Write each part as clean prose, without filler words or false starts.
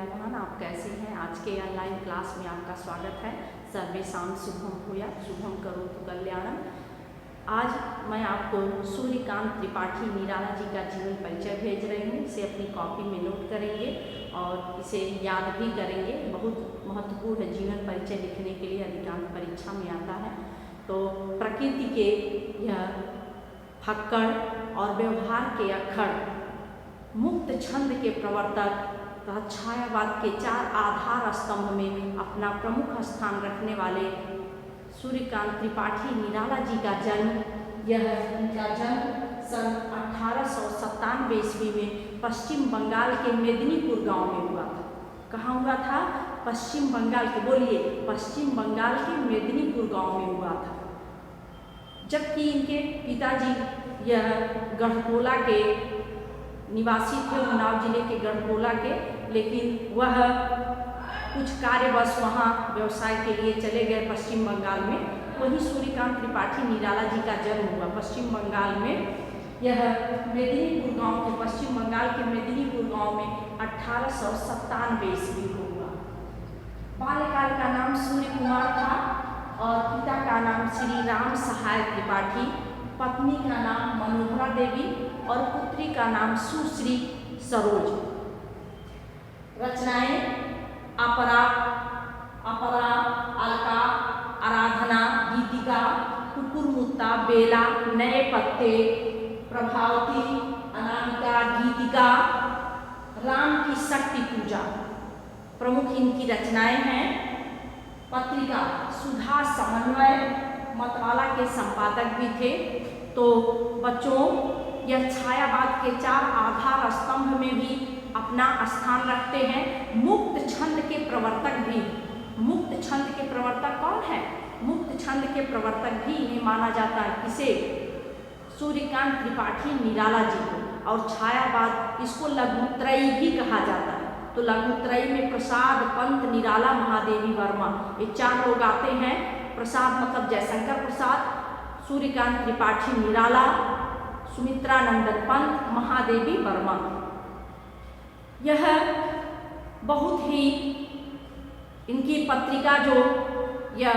मोहन, आप कैसे हैं। आज के ऑनलाइन क्लास में आपका स्वागत है। सर्वेषां शुभम भूयात्, शुभम करोतु कल्याणम। आज मैं आपको सूर्यकांत त्रिपाठी निराला जी का जीवन परिचय भेज रही हूँ। इसे अपनी कॉपी में नोट करेंगे और इसे याद भी करेंगे। बहुत महत्वपूर्ण है, जीवन परिचय लिखने के लिए अधिकांश परीक्षा में आता है। तो प्रकृति के यह फक्कड़ और व्यवहार के अक्खड़, मुक्त छंद के प्रवर्तक तथा छायावाद के चार आधार स्तंभ में अपना प्रमुख स्थान रखने वाले सूर्यकांत त्रिपाठी निराला जी का जन्म, इनका जन्म सन 1897 ईस्वी में पश्चिम बंगाल के मेदिनीपुर गांव में हुआ था। कहाँ हुआ था? पश्चिम बंगाल के, बोलिए, पश्चिम बंगाल के मेदिनीपुर गांव में हुआ था। जबकि इनके पिताजी यह गढ़कोला के निवासी थे, उन्नाव जिले के गढ़कोला के, लेकिन वह कुछ कार्यवश वहाँ व्यवसाय के लिए चले गए पश्चिम बंगाल में। वहीं सूर्यकांत त्रिपाठी निराला जी का जन्म हुआ पश्चिम बंगाल में। यह मेदिनीपुर गांव के, पश्चिम बंगाल के मेदिनीपुर गांव में 1897 ईस्वी को हुआ। बाल्यकाल का नाम सूर्य कुमार था और पिता का नाम श्री राम सहाय त्रिपाठी, पत्नी का नाम मनोहरा देवी और पुत्री का नाम सुश्री सरोज। रचनाएं अपरा, अलका, आराधना, गीतिका, कुकुरमुत्ता, बेला, नए पत्ते, प्रभावती, अनामिका, गीतिका, राम की शक्ति पूजा प्रमुख इनकी रचनाएं हैं। पत्रिका सुधा समन्वय मतवाला के संपादक भी थे। तो बच्चों, यह छायावाद के चार आधार स्तंभ में भी अपना स्थान रखते हैं। मुक्त छंद के प्रवर्तक भी, मुक्त छंद के प्रवर्तक कौन है? मुक्त छंद के प्रवर्तक भी इन्हें माना जाता है। किसे? सूर्यकांत त्रिपाठी निराला जी को। और छायावाद, इसको लघुत्रयी भी कहा जाता है। तो लघुत्रयी में प्रसाद, पंत, निराला, महादेवी वर्मा, ये चार लोग आते हैं। प्रसाद मतलब जयशंकर प्रसाद, सूर्यकांत त्रिपाठी निराला, सुमित्रानंदन पंत, महादेवी वर्मा। यह बहुत ही इनकी पत्रिका यह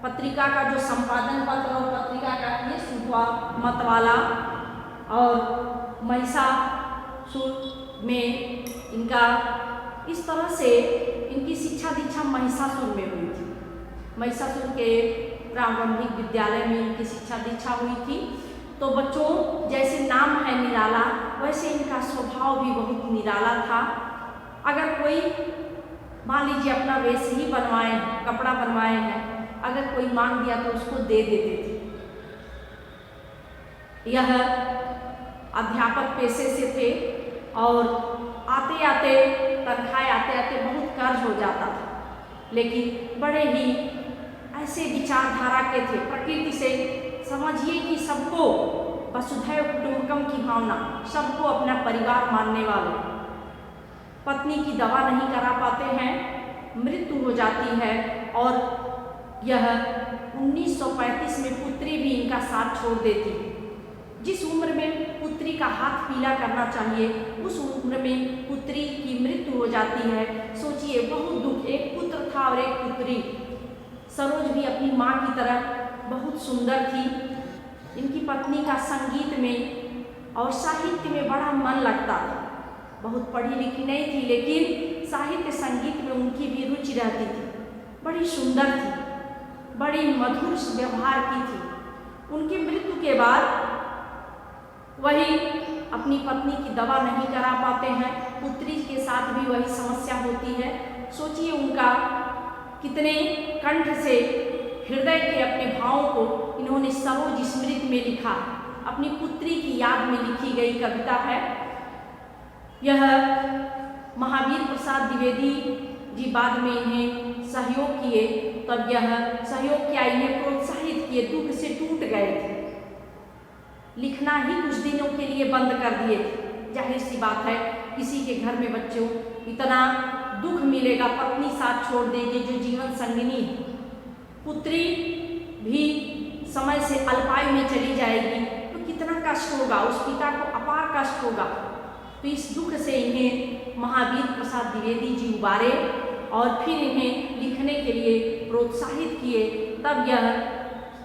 पत्रिका का जो संपादन पत्र और पत्रिका का ये सुधा मतवाला और महिषासुर में इनका इस तरह से इनकी शिक्षा दीक्षा महिषासुर में हुई थी। महिषासुर के प्रारंभिक विद्यालय में इनकी शिक्षा दीक्षा हुई थी। तो बच्चों, जैसे नाम है निराला, वैसे इनका स्वभाव भी बहुत निराला था। अगर कोई मान लीजिए अपना वेश ही बनवाए, कपड़ा बनवाए हैं, अगर कोई मांग दिया तो उसको दे देते थे। यह अध्यापक पेशे से थे और आते आते तनख्वाह आते आते बहुत कर्ज हो जाता था, लेकिन बड़े ही ऐसे विचारधारा के थे। प्रकृति से समझिए कि सबको वसुधैव कुटुंबकम की भावना, सबको अपना परिवार मानने वाले। पत्नी की दवा नहीं करा पाते हैं, मृत्यु हो जाती है और यह 1935 में पुत्री भी इनका साथ छोड़ देती है। जिस उम्र में पुत्री का हाथ पीला करना चाहिए, उस उम्र में पुत्री की मृत्यु हो जाती है। सोचिए, बहुत दुख। एक पुत्र था और एक पुत्री। सरोज भी अपनी माँ की तरह बहुत सुंदर थी। इनकी पत्नी का संगीत में और साहित्य में बड़ा मन लगता था। बहुत पढ़ी लिखी नहीं थी, लेकिन साहित्य संगीत में उनकी भी रुचि रहती थी। बड़ी सुंदर थी, बड़ी मधुर व्यवहार की थी। उनकी मृत्यु के बाद वही अपनी पत्नी की दवा नहीं करा पाते हैं। पुत्री के साथ भी वही समस्या होती है। सोचिए उनका कितने कंठ से हृदय के अपने भावों को इन्होंने सरोज स्मृति में लिखा। अपनी पुत्री की याद में लिखी गई कविता है। यह महावीर प्रसाद द्विवेदी जी बाद में इन्हें सहयोग किए, तब यह सहयोग किया, इन्हें प्रोत्साहित किए। दुख से टूट गए थे, लिखना ही कुछ दिनों के लिए बंद कर दिए थे। जाहिर सी बात है, किसी के घर में बच्चों इतना दुख मिलेगा, पत्नी साथ छोड़ देगी जो जीवन संगिनी है, पुत्री भी समय से अल्पायु में चली जाएगी, तो कितना कष्ट होगा, उस पिता को अपार कष्ट होगा। तो इस दुख से इन्हें महावीर प्रसाद द्विवेदी जी उबारे और फिर इन्हें लिखने के लिए प्रोत्साहित किए। तब यह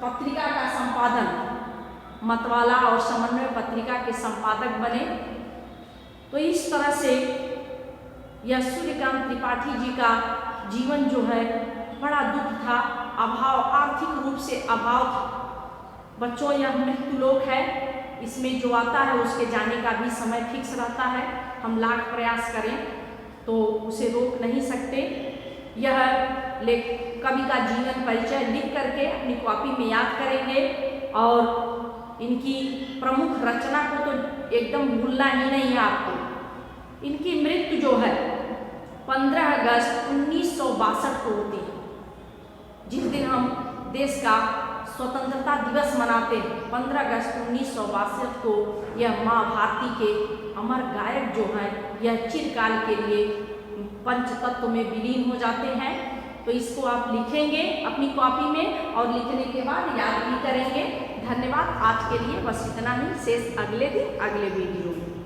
पत्रिका का संपादन, मतवाला और समन्वय पत्रिका के संपादक बने। तो इस तरह से यह सूर्यकांत त्रिपाठी जी का जीवन जो है बड़ा दुख था, अभाव, आर्थिक रूप से अभाव था। बच्चों, यह मृत्युलोक है, इसमें जो आता है उसके जाने का भी समय फिक्स रहता है। हम लाख प्रयास करें तो उसे रोक नहीं सकते। यह कवि का जीवन परिचय लिख करके अपनी कॉपी में याद करेंगे और इनकी प्रमुख रचना को तो एकदम भूलना ही नहीं है आपको। इनकी मृत्यु जो है 15 अगस्त 1962 को होती है, जिस दिन हम देश का स्वतंत्रता दिवस मनाते हैं। 15 अगस्त 1962 को यह माँ भारती के अमर गायक जो हैं यह चिरकाल के लिए पंचतत्व में विलीन हो जाते हैं। तो इसको आप लिखेंगे अपनी कॉपी में और लिखने के बाद याद भी करेंगे। धन्यवाद। आज के लिए बस इतना ही, शेष अगले दिन अगले वीडियो में।